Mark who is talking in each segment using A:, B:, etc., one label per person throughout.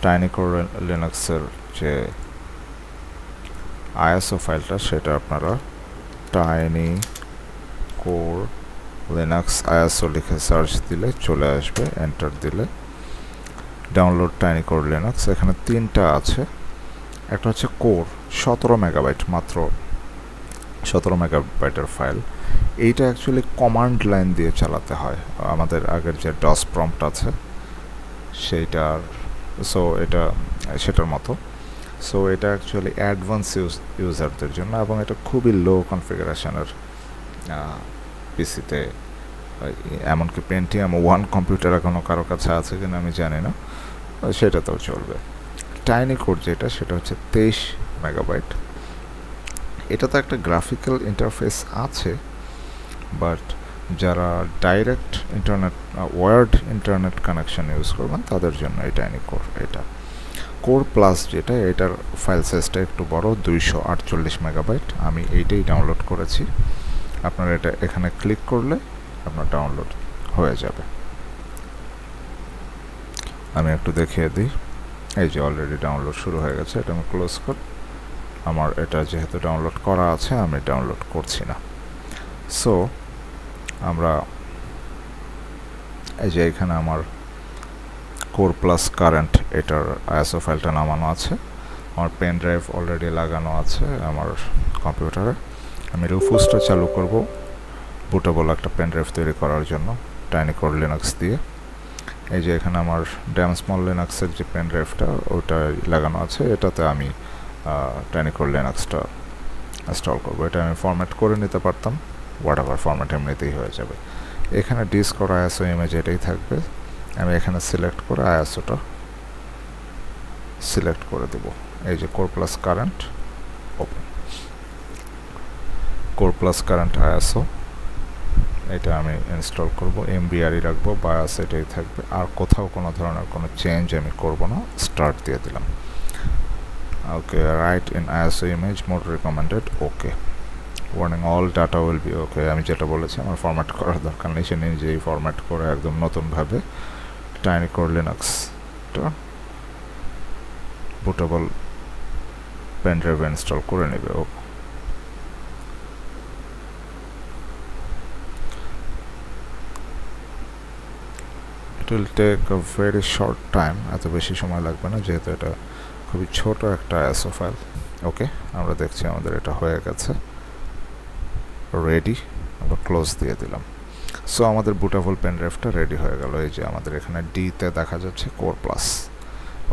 A: টাইনিকোর লিনাক্সের যে আইএসও ফাইলটা সেটা আপনারা টাইনি কোর লিনাক্স আইএসও লিখে সার্চ দিলে চলে আসবে, এন্টার দিলে ডাউনলোড টাইনি কোর লিনাক্স। এখানে তিনটা আছে, একটা হচ্ছে কোর 17 মেগাবাইট, মাত্র 17 মেগাবাইটের ফাইল। এইটা অ্যাকচুয়ালি কমান্ড লাইন দিয়ে চালাতে হয়, আমাদের আগের যে ডস প্রম্পট আছে সেইটার, সো এটা সেটার মতো। সো এটা অ্যাকচুয়ালি অ্যাডভান্স ইউজারদের জন্য, এবং এটা খুবই লো কনফিগারেশনের পিসিতে, এমনকি পেন্টিয়াম 1 কম্পিউটার এখনও কারো কাছে আছে কিনা আমি জানি না, সেটাতেও চলবে। টাইনি কোর যেটা, সেটা হচ্ছে 23 মেগাবাইট। এটাতে একটা গ্রাফিক্যাল ইন্টারফেস আছে, বাট যারা direct internet word internet connection use করবেন তাদের জন্য এই টাইনি কোর। এটা কোর প্লাস যেটা, এটার ফাইল সাইজটা একটু বড়, 248 মেগাবাইট। আমি এইটাই ডাউনলোড করেছি। আপনারা এটা এখানে ক্লিক করলে আপনার ডাউনলোড হয়ে যাবে। আমি একটু দেখিয়ে দিই, এই যে অলরেডি ডাউনলোড শুরু হয়ে গেছে। এটা আমি ক্লোজ করি। আমার এটা যেহেতু ডাউনলোড করা আছে আমি ডাউনলোড করছি না। সো আমরা এই যে এখানে আমার কোর প্লাস কারেন্ট এটার আইএসও ফাইলটা নামানো আছে, আমার পেন ড্রাইভ অলরেডি লাগানো আছে আমার কম্পিউটারে। আমি রুফুসটা চালু করব বুটেবল একটা পেন ড্রাইভ তৈরি করার জন্য টাইনি কোর লিনাক্স দিয়ে। এই যে এখানে আমার ড্যাম স্মল লিনাক্সের যে পেন ড্রাইভটা ওটা লাগানো আছে, এটাতে আমি টাইনি কোর লিনাক্সটা ইনস্টল করবো। এটা আমি ফরম্যাট করে নিতে পারতাম, হোয়াটএভার ফরম্যাট এমনিতেই হয়ে যাবে। এখানে ডিস্ক করা আইএসও ইমেজ এটাই থাকবে। আমি এখানে সিলেক্ট করে আইএসওটা সিলেক্ট করে দেব। এই যে core plus current open, core plus current ISO, এটা আমি ইনস্টল করব। এমবিআরই রাখবো, বায়াস এটাই থাকবে, আর কোথাও কোনো ধরনের কোনো চেঞ্জ আমি করব না। স্টার্ট দিয়ে দিলাম। Okay, right in ISO image mode recommended, okay. Warning all data will be okay. আমি যেটা বলেছি আমার ফরম্যাট করার দরকার নেই, সে নিজেই ফরম্যাট করে একদম নতুনভাবে টাইনি কোর লিনাক্সটা বুটেবল পেন ড্রাইভ ইনস্টল করে নেবে। ও it will take a very short time, এত বেশি সময় লাগবে না যেহেতু এটা খুবই ছোট একটা আইএসও ফাইল। ওকে, আমরা দেখছি আমাদের এটা হয়ে গেছে, রেডি। আমরা ক্লোজ দিয়ে দিলাম। সো আমাদের বুটেবল পেন ড্রাইভটা রেডি হয়ে গেল। এই যে আমাদের এখানে ডিতে দেখা যাচ্ছে কোর প্লাস।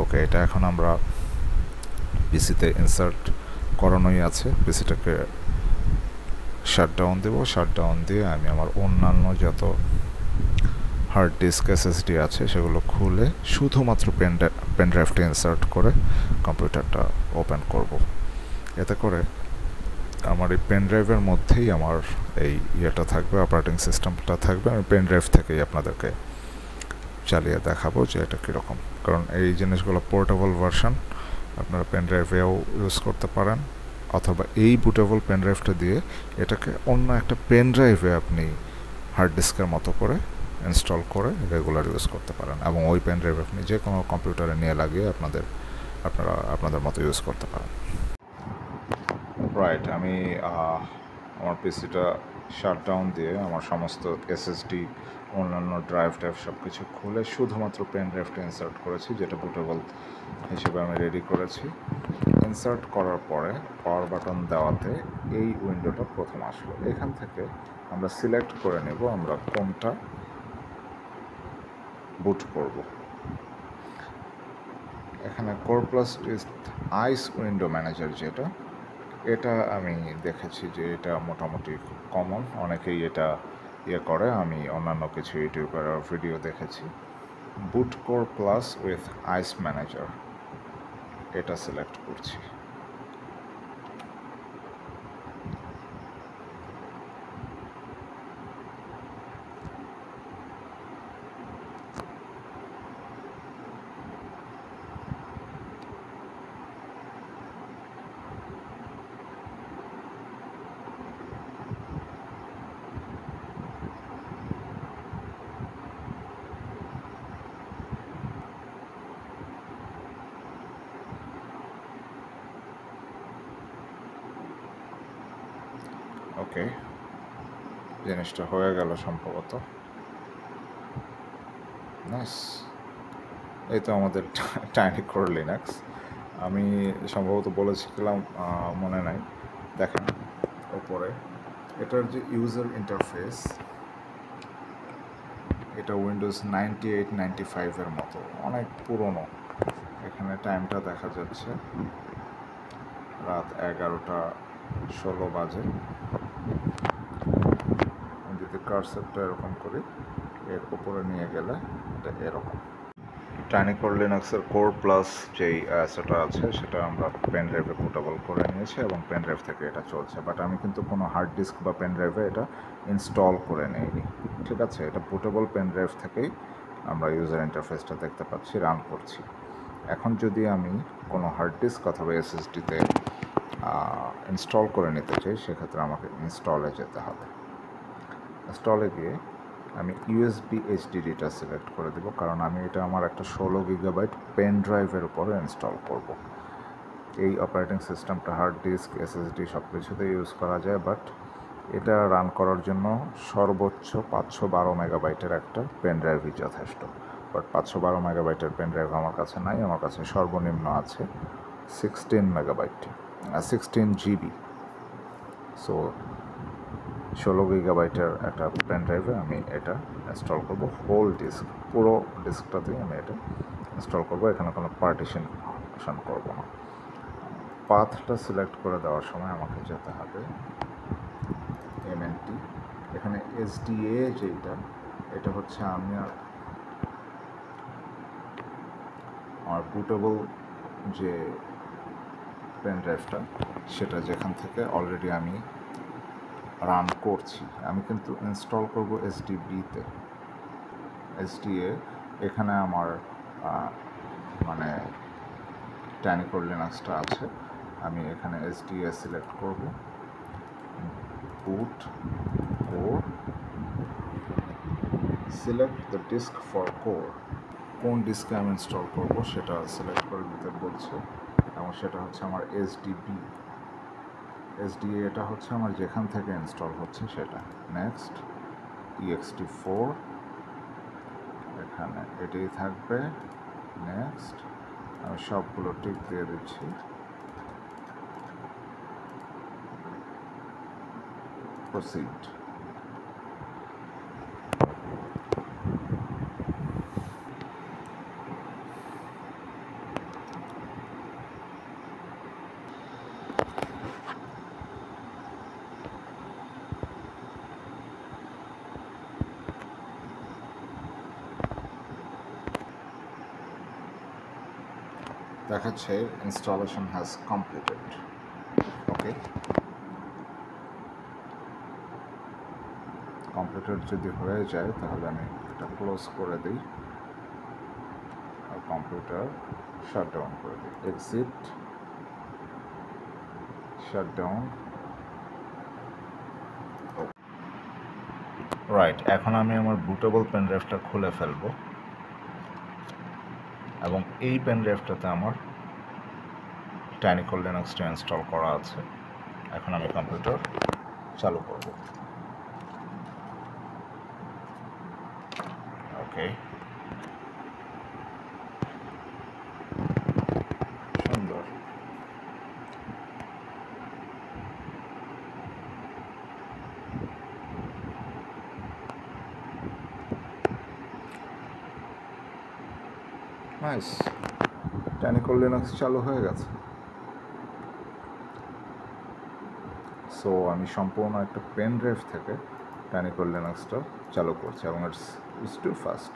A: ওকে, এটা এখন আমরা পিসিতে ইনসার্ট করানোই আছে। পিসিটাকে শাটডাউন দেবো, শাটডাউন দিয়ে আমি আমার অন্যান্য যত হার্ড ডিস্ক এসএসডি আছে সেগুলো খুলে শুধুমাত্র পেন ড্রাইভটা ইনসার্ট করে কম্পিউটারটা ওপেন করব। এতে করে আমার এই পেন ড্রাইভের মধ্যেই আমার এই ইয়েটা থাকবে, অপারেটিং সিস্টেমটা থাকবে। আমি পেন ড্রাইভ থেকেই আপনাদেরকে চালিয়ে দেখাবো যে এটা কীরকম, কারণ এই জিনিসগুলো পোর্টেবল ভার্সন, আপনারা পেন ড্রাইভেও ইউজ করতে পারেন, অথবা এই বুটেবল পেন ড্রাইভটা দিয়ে এটাকে অন্য একটা পেন ড্রাইভে আপনি হার্ড ডিস্কের মতো করে ইনস্টল করে রেগুলার ইউজ করতে পারেন, এবং ওই পেন ড্রাইভ আপনি যে কোনো কম্পিউটারে নিয়ে লাগিয়ে আপনারা আপনাদের মতো ইউজ করতে পারেন। রাইট, আমি আমার পিসিটা শাটডাউন দিয়ে আমার সমস্ত এসএসডি, অন্যান্য ড্রাইভ সব কিছু খুলে শুধুমাত্র পেন ড্রাইভটা ইনসার্ট করেছি, যেটা বুটেবল হিসেবে আমি রেডি করেছি। ইনসার্ট করার পরে পাওয়ার বাটন দেওয়াতে এই উইন্ডোটা প্রথম আসলো। এখান থেকে আমরা সিলেক্ট করে নেব আমরা কোনটা বুট করব। এখানে core plus with ice window manager যেটা, এটা আমি দেখেছি যে এটা মোটামুটি কমন, অনেকেই এটা করে। আমি অন্যান্য কিছু ইউটিউবের ভিডিও দেখেছি। Boot core plus with ice manager, এটা সিলেক্ট করছি। ওকে, জিনিসটা হয়ে গেল সম্ভবত। নাইস, এই তো আমাদের টাইনি কোর লিনাক্স। আমি সম্ভবত বলেছিলাম, মনে নাই, দেখেন ওপরে এটার যে ইউজার ইন্টারফেস, এটা উইন্ডোজ 98-95-এর মতো, অনেক পুরনো। এখানে টাইমটা দেখা যাচ্ছে রাত 11:16 বাজে। আমি যদি কার্সারটা এরকম করি, এর উপরে নিয়ে গেলে এটা এরকম। টাইনি কোর লিনাক্সের কোর প্লাস যেই সেটা আছে সেটা আমরা পেন ড্রাইভে পোর্টেবল করে নিয়েছি এবং পেন ড্রাইভ থেকে এটা চলছে, বাট আমি কিন্তু কোনো হার্ড ডিস্ক বা পেন ড্রাইভে এটা ইনস্টল করে নিইনি। ঠিক আছে, এটা পোর্টেবল পেন ড্রাইভ থেকেই আমরা ইউজার ইন্টারফেসটা দেখতে পাচ্ছি, রান করছি। এখন যদি আমি কোনো হার্ড ডিস্ক অথবা এসএসডিতে ইনস্টল করে নিতে চাই, সেক্ষেত্রে আমাকে ইনস্টলে যেতে হবে। ইনস্টলে গিয়ে আমি ইউএসবি এইচডিডিটা সিলেক্ট করে দেব, কারণ আমি এটা আমার একটা 16 GB পেন ড্রাইভের উপরে ইনস্টল করব। এই অপারেটিং সিস্টেমটা হার্ড ডিস্ক, এসএসডি সব কিছুতে ইউজ করা যায়, বাট এটা রান করার জন্য সর্বোচ্চ 512 মেগাবাইটের একটা পেন ড্রাইভই যথেষ্ট। বাট 512 মেগাবাইটের পেন ড্রাইভ আমার কাছে নাই, আমার কাছে সর্বনিম্ন আছে 16 মেগাবাইট, 16 জিবি। সো 16 GB একটা পেন ড্রাইভে আমি এটা ইনস্টল করব, হোল ডিস্ক, পুরো ডিস্কটাতেই আমি এটা ইনস্টল করব। এখানে কোনো পার্টিশন করব না। পাথটা সিলেক্ট করে দেওয়ার সময় আমাকে যেতে হবে এমএনটি। এখানে এসডিএ যেটা, এটা হচ্ছে আমার বুটেবল যে পেন ড্রাইভটা, সেটা যেখান থেকে অলরেডি আমি রান করছি। আমি কিন্তু ইনস্টল করব এসডিবিতে, এসডিএ। এখানে আমার মানে টাইনি কোর লিনাক্সটা আছে। আমি এখানে এসডিএ সিলেক্ট করব, boot core, select the disk for core. কোন ডিস্কে আমি ইনস্টল করব সেটা সিলেক্ট করে দিতে বলছে, এবং সেটা হচ্ছে আমার এসডিবি। এসডিএ এটা হচ্ছে আমার যেখান থেকে ইনস্টল হচ্ছে সেটা। নেক্সট, ext4, এখানে এটাই থাকবে। নেক্সট, আমি সবগুলো টিক দিয়ে দিচ্ছি। প্রসিড। দেখাচ্ছে installation has completed. Okay, completed যদি হয়ে যায় তাহলে আমি এটা ক্লোজ করে দিই আর কম্পিউটার শাটডাউন করে দিই। Exit, shutdown. রাইট, এখন আমি আমার বুটেবল পেন ড্রাইভটা খুলে ফেলবো, এবং এই পেন ড্রাইভটাতে আমার টাইনি কোর লিনাক্সটা ইনস্টল করা আছে। এখন আমি কম্পিউটার চালু করব। ওকে, সুন্দর। নাইস, টাইনি কোর লিনাক্স চালু হয়ে গেছে। সো আমি সম্পূর্ণ একটা পেন ড্রাইভ থেকে টাইনি কোর লিনাক্সটা চালু করছি, এবং ইটস টু ফাস্ট।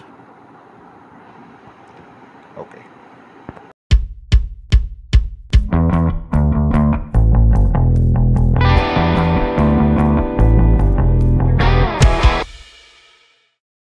A: ওকে।